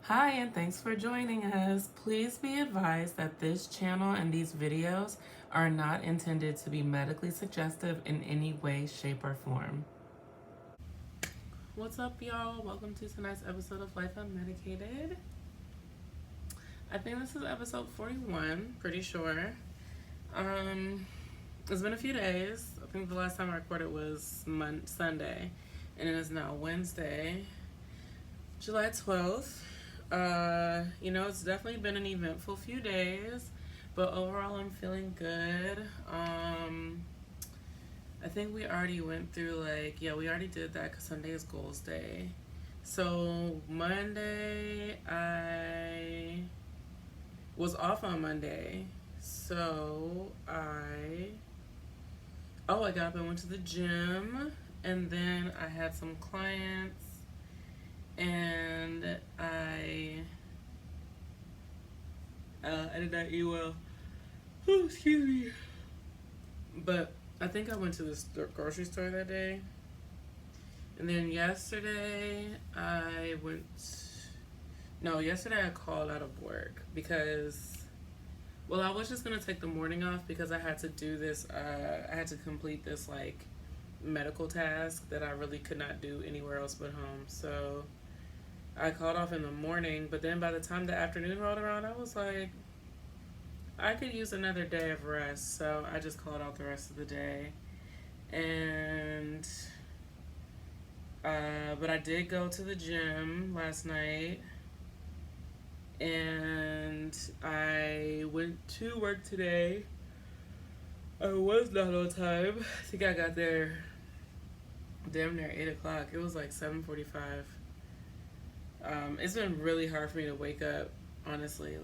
Hi, and thanks for joining us. Please be advised that this channel and these videos are not intended to be medically suggestive in any way, shape, or form. What's up, y'all? Welcome to tonight's episode of Life Unmedicated. I think this is episode 41, pretty sure. It's been a few days. I think the last time I recorded was Sunday, and it is now Wednesday, July 12th. It's definitely been an eventful few days, but overall I'm feeling good. I think we already went through we already did that because Sunday is goals day. So Monday, I was off on Monday. So I got up and went to the gym, and then I had some clients, and I did not eat well. Oh, excuse me. But I think I went to the grocery store that day. And then yesterday yesterday I called out of work because, I was just going to take the morning off because I had to do this, I had to complete this medical task that I really could not do anywhere else but home. So I called off in the morning, but then by the time the afternoon rolled around, I was like, I could use another day of rest. So I just called out the rest of the day. And, but I did go to the gym last night. And I went to work today. I was not on time. I think I got there damn near 8 o'clock. It was like 7:45. It's been really hard for me to wake up, honestly.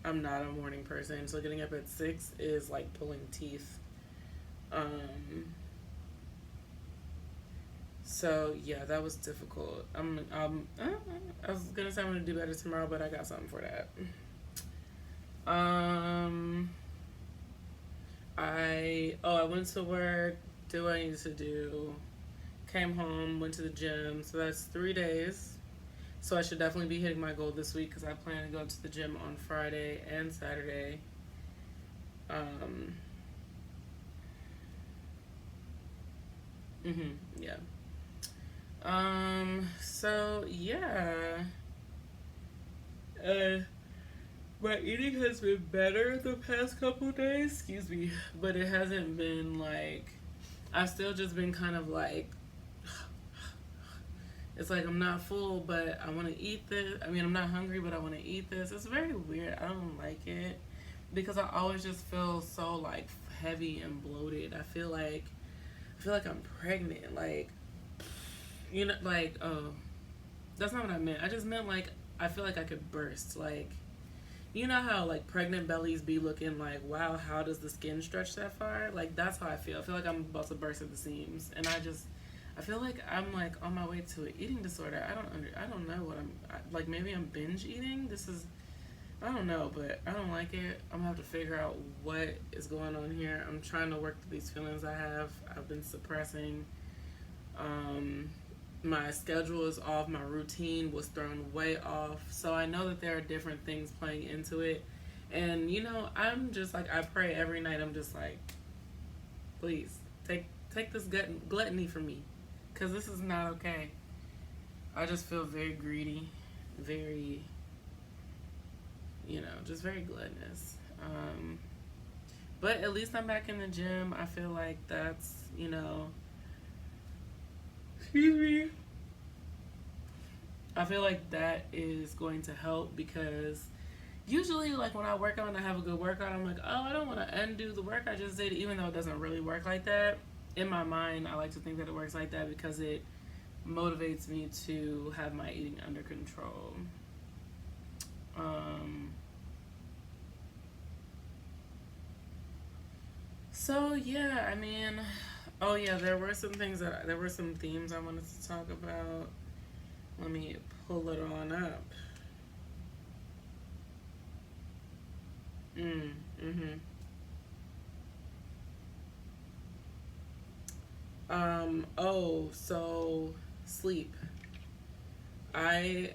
I'm not a morning person, so getting up at 6 is like pulling teeth. So yeah, that was difficult. I was gonna say I'm gonna do better tomorrow, but I got something for that. I went to work, did what I needed to do, came home, went to the gym. So that's 3 days. So I should definitely be hitting my goal this week because I plan to go to the gym on Friday and Saturday. Yeah. So yeah. My eating has been better the past couple days, excuse me, but it hasn't been I've still just been kind of it's like I'm not full, but I want to eat this. I mean, I'm not hungry, but I want to eat this. It's very weird. I don't like it because I always just feel so heavy and bloated. I feel like I'm pregnant. Oh, that's not what I meant. I just meant I feel like I could burst. You know how pregnant bellies be looking wow, how does the skin stretch that far? That's how I feel. I feel like I'm about to burst at the seams, and I feel like I'm on my way to an eating disorder. I don't know what maybe I'm binge eating. I don't know, but I don't like it. I'm gonna have to figure out what is going on here. I'm trying to work through these feelings I have. I've been suppressing. My schedule is off. My routine was thrown way off. So I know that there are different things playing into it. And I'm just I pray every night. I'm just please take this gluttony from me, because this is not okay. I just feel very greedy, very, just very gluttonous. But at least I'm back in the gym. I feel like that's, excuse me. I feel like that is going to help because usually when I work out and I have a good workout, I'm I don't want to undo the work I just did, even though it doesn't really work like that. In my mind, I like to think that it works like that because it motivates me to have my eating under control. So yeah, I mean, oh yeah, there were some themes I wanted to talk about. Let me pull it on up. So sleep. I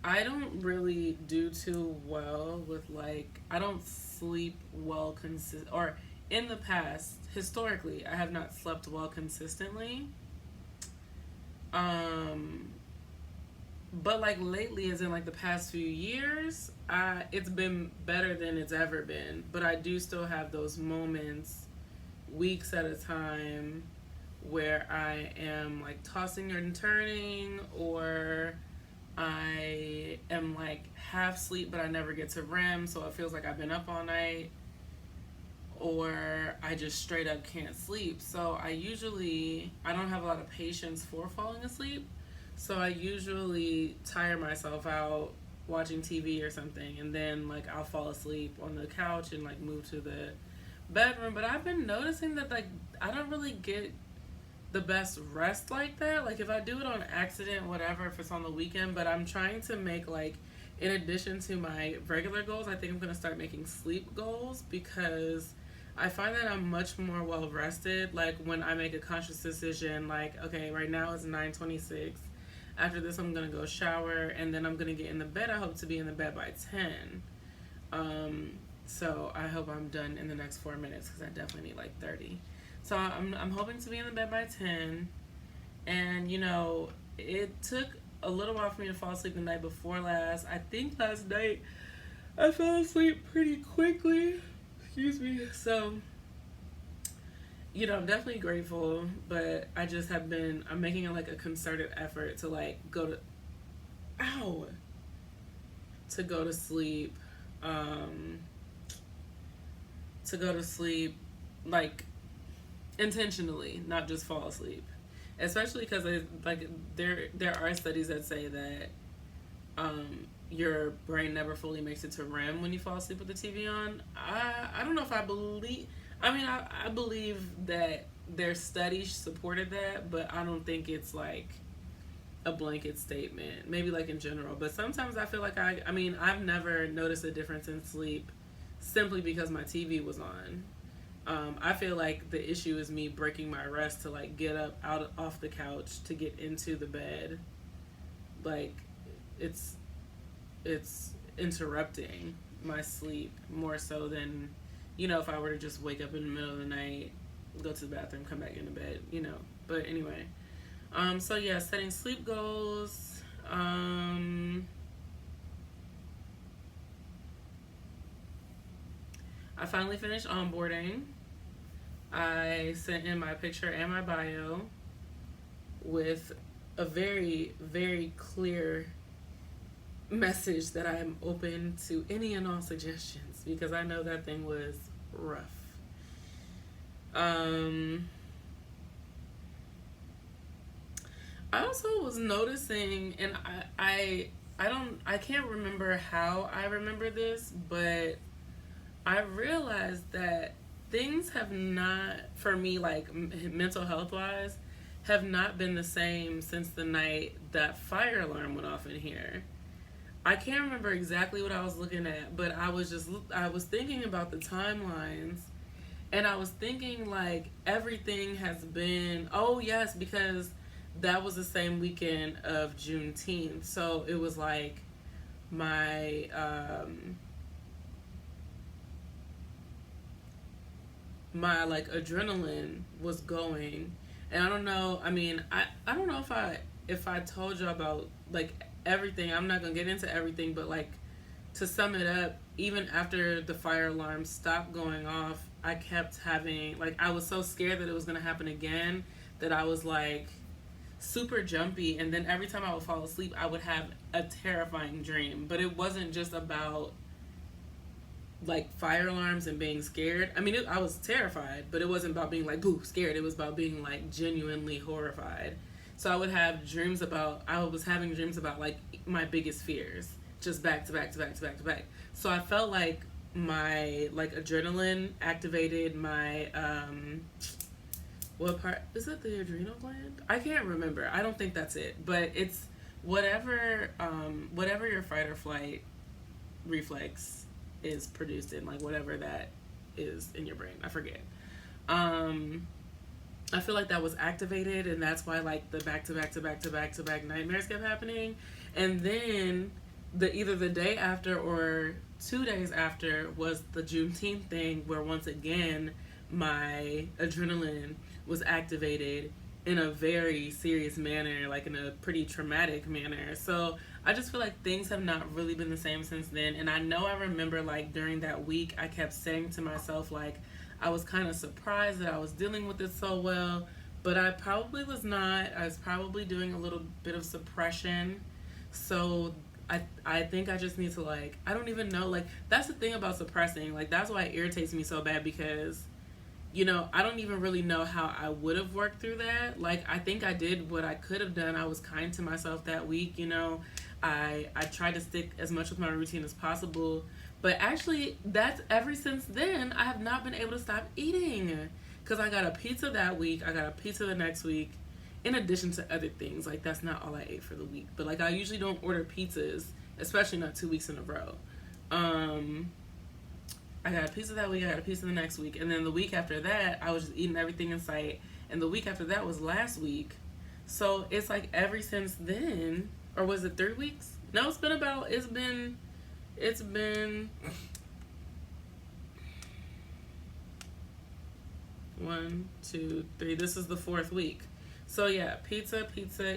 I don't really do too well with like I don't sleep well or in the past historically I have not slept well consistently. Um but like lately as in like the past few years, it's been better than it's ever been, but I do still have those moments weeks at a time where I am like tossing and turning, or I am like half sleep but I never get to REM, so it feels like I've been up all night, or I just straight up can't sleep. So I don't have a lot of patience for falling asleep. So I usually tire myself out watching TV or something, and then like I'll fall asleep on the couch and like move to the bedroom. But I've been noticing that like I don't really get the best rest like that. Like if I do it on accident, whatever, if it's on the weekend, but I'm trying to make like in addition to my regular goals, I think I'm gonna start making sleep goals because I find that I'm much more well rested. Like when I make a conscious decision, like okay, right now it's 9:26. After this, I'm gonna go shower and then I'm gonna get in the bed. I hope to be in the bed by 10. So I hope I'm done in the next 4 minutes because I definitely need like 30. So I'm hoping to be in the bed by 10. And you know, it took a little while for me to fall asleep the night before last. I think last night I fell asleep pretty quickly. Excuse me. So, you know, I'm definitely grateful, but I just have been, I'm making like a concerted effort to like ow, to go to sleep, to go to sleep, like intentionally, not just fall asleep. Especially because like there are studies that say that your brain never fully makes it to REM when you fall asleep with the TV on. I don't know if I believe. I mean, I believe that their studies supported that, but I don't think it's like a blanket statement. Maybe like in general, but sometimes I feel like I mean, I've never noticed a difference in sleep simply because my TV was on. I feel like the issue is me breaking my rest to like get up out off the couch to get into the bed. Like it's interrupting my sleep more so than, you know, if I were to just wake up in the middle of the night, go to the bathroom, come back into bed, you know. But anyway, so yeah, setting sleep goals. I finally finished onboarding. I sent in my picture and my bio with a very, very clear message that I'm open to any and all suggestions because I know that thing was rough. I also was noticing, and I can't remember how I remember this, but I realized that things have not, for me, like mental health wise, have not been the same since the night that fire alarm went off in here. I can't remember exactly what I was looking at, but I was thinking about the timelines, and I was thinking like everything has been, oh yes, because that was the same weekend of Juneteenth. So it was like my my like adrenaline was going, and I don't know, I mean, I don't know if I told you about like everything. I'm not gonna get into everything, but like to sum it up, even after the fire alarm stopped going off, I kept having like, I was so scared that it was gonna happen again that I was like super jumpy, and then every time I would fall asleep I would have a terrifying dream. But it wasn't just about like fire alarms and being scared. I mean, I was terrified, but it wasn't about being like boo scared. It was about being like genuinely horrified. So I was having dreams about like my biggest fears, just back to back to back to back to back. So I felt like my like adrenaline activated my what part is it, the adrenal gland? I can't remember. I don't think that's it, but it's whatever your fight or flight reflex is produced in, like whatever that is in your brain, I forget. I feel like that was activated, and that's why like the back to back to back to back to back nightmares kept happening. And then the either the day after or 2 days after was the Juneteenth thing, where once again my adrenaline was activated in a very serious manner, like in a pretty traumatic manner. So I just feel like things have not really been the same since then. And I know I remember like during that week, I kept saying to myself, like, I was kind of surprised that I was dealing with it so well, but I probably was not. I was probably doing a little bit of suppression. So I think I just need to, like, I don't even know, like, that's the thing about suppressing. Like, that's why it irritates me so bad, because I don't even really know how I would have worked through that. Like, I think I did what I could have done. I was kind to myself that week. I tried to stick as much with my routine as possible. But actually, that's ever since then, I have not been able to stop eating. Because I got a pizza that week, I got a pizza the next week, in addition to other things. Like, that's not all I ate for the week. But, like, I usually don't order pizzas, especially not 2 weeks in a row. I got a pizza that week, I got a pizza the next week. And then the week after that, I was just eating everything in sight. And the week after that was last week. So it's like ever since then, or was it 3 weeks? No, it's been 1, 2, 3. This is the 4th week. So yeah, pizza,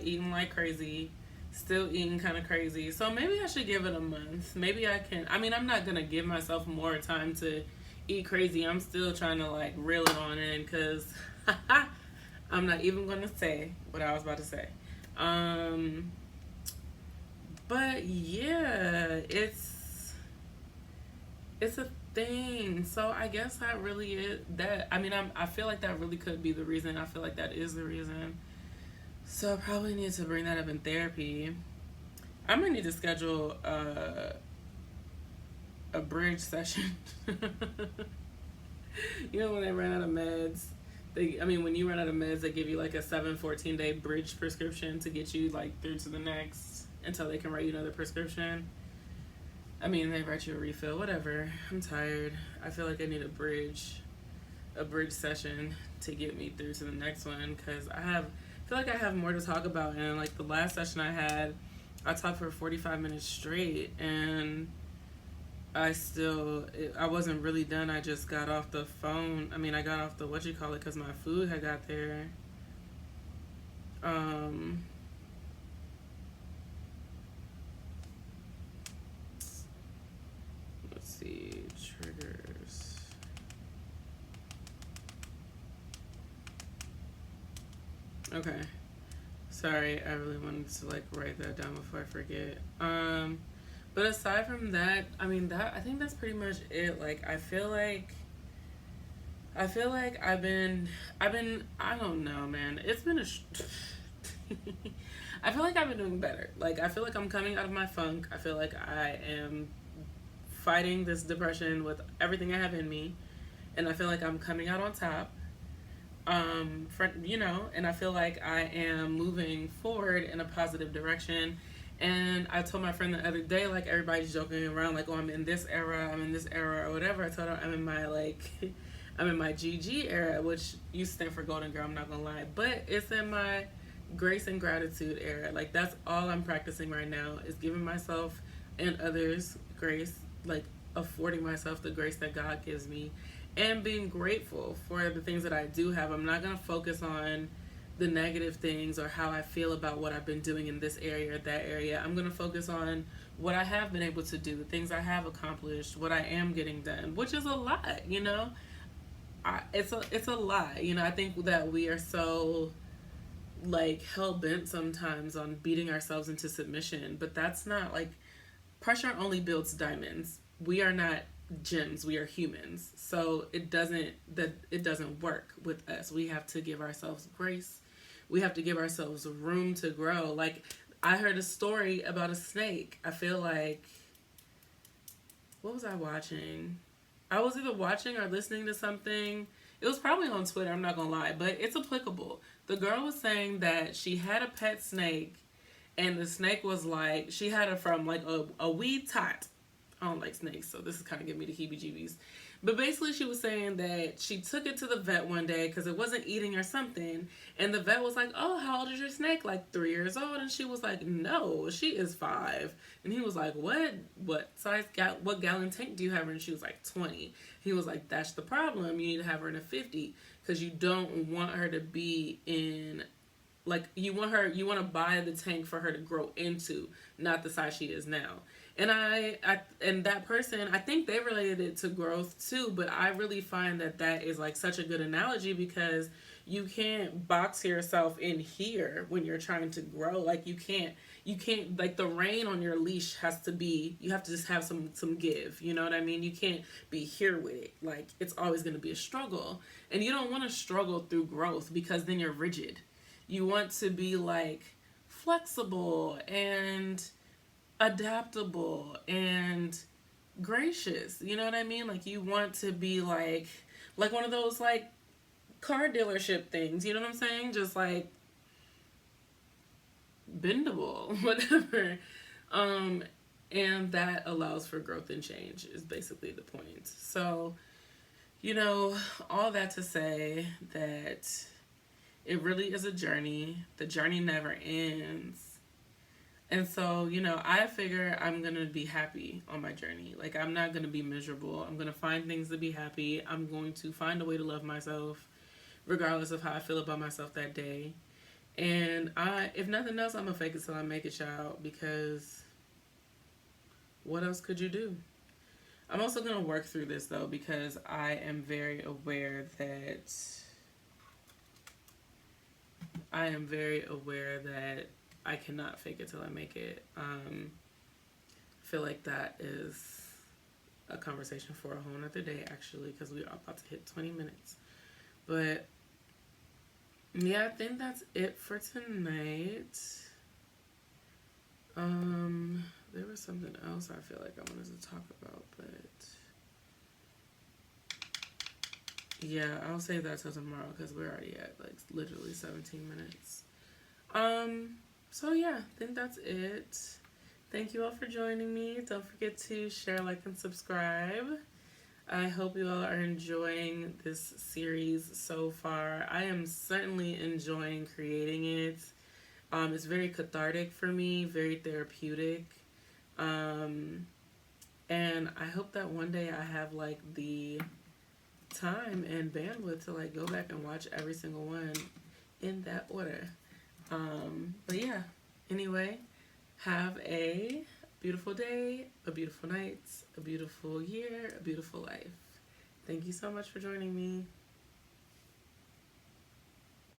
eating like crazy. Still eating kind of crazy. So maybe I should give it a month. Maybe I can. I mean, I'm not going to give myself more time to eat crazy. I'm still trying to, like, reel it on in, because I'm not even going to say what I was about to say. But yeah, it's a thing. So I guess that really is that. I mean, I feel like that really could be the reason. I feel like that is the reason. So I probably need to bring that up in therapy. I'm gonna need to schedule a bridge session. When they run out of meds, when you run out of meds, they give you like a 14-day bridge prescription to get you like through to the next until they can write you another prescription. They write you a refill, whatever. I'm tired. I feel like I need a bridge session to get me through to the next one, because I feel like I have more to talk about. And like the last session I had, I talked for 45 minutes straight, and I wasn't really done. I just got off the phone. I got off the because my food had got there. Let's see, triggers. Okay. Sorry, I really wanted to like write that down before I forget. But aside from that, I think that's pretty much it. Like, I feel like I've been, I don't know, man. It's been I feel like I've been doing better. Like, I feel like I'm coming out of my funk. I feel like I am fighting this depression with everything I have in me. And I feel like I'm coming out on top. And I feel like I am moving forward in a positive direction. And I told my friend the other day, like, everybody's joking around, like, oh, I'm in this era, or whatever. I told her I'm in my, like, I'm in my GG era, which used to stand for Golden Girl, I'm not gonna lie. But it's in my grace and gratitude era. Like, that's all I'm practicing right now, is giving myself and others grace, like, affording myself the grace that God gives me, and being grateful for the things that I do have. I'm not gonna focus on the negative things or how I feel about what I've been doing in this area or that area. I'm going to focus on what I have been able to do, the things I have accomplished, what I am getting done, which is a lot, it's a lot. I think that we are so, like, hell-bent sometimes on beating ourselves into submission, but that's not, like, pressure only builds diamonds. We are not gems, we are humans. So it doesn't work with us. We have to give ourselves grace. We have to give ourselves room to grow. Like, I heard a story about a snake. I feel like, what was I watching? I was either watching or listening to something. It was probably on Twitter, I'm not gonna lie, but it's applicable. The girl was saying that she had a pet snake, and the snake was like, she had it from like a wee tot. I don't like snakes, so this is kind of giving me the heebie-jeebies. But basically, she was saying that she took it to the vet one day because it wasn't eating or something, and the vet was like, "Oh, how old is your snake? Like 3 years old?" And she was like, "No, she is 5." And he was like, "What? What gallon tank do you have her?" And she was like, 20. He was like, "That's the problem. You need to have her in a 50 because you don't want her to be in." Like you want to buy the tank for her to grow into, not the size she is now. And and that person, I think they related it to growth too, but I really find that that is like such a good analogy because you can't box yourself in here when you're trying to grow. Like you can't like the rein on your leash has to be, you have to just have some give, you know what I mean? You can't be here with it. Like it's always going to be a struggle. And you don't want to struggle through growth because then you're rigid. You want to be like flexible and adaptable and gracious. You know what I mean? Like you want to be like one of those like car dealership things. You know what I'm saying? Just like bendable, whatever. And that allows for growth and change is basically the point. So, all that to say that it really is a journey. The journey never ends. And so, I figure I'm going to be happy on my journey. Like, I'm not going to be miserable. I'm going to find things to be happy. I'm going to find a way to love myself, regardless of how I feel about myself that day. And if nothing else, I'm going to fake it till I make it, child, because what else could you do? I'm also going to work through this, though, because I am very aware that I cannot fake it till I make it. I feel like that is a conversation for a whole nother day, actually, because we are about to hit 20 minutes. But, yeah, I think that's it for tonight. There was something else I feel like I wanted to talk about, but yeah, I'll save that till tomorrow because we're already at like literally 17 minutes. So yeah, I think that's it. Thank you all for joining me. Don't forget to share, like, and subscribe. I hope you all are enjoying this series so far. I am certainly enjoying creating it. It's very cathartic for me, very therapeutic. And I hope that one day I have like the time and bandwidth to like go back and watch every single one in that order. But yeah, anyway, have a beautiful day, a beautiful night, a beautiful year, a beautiful life. Thank you so much for joining me.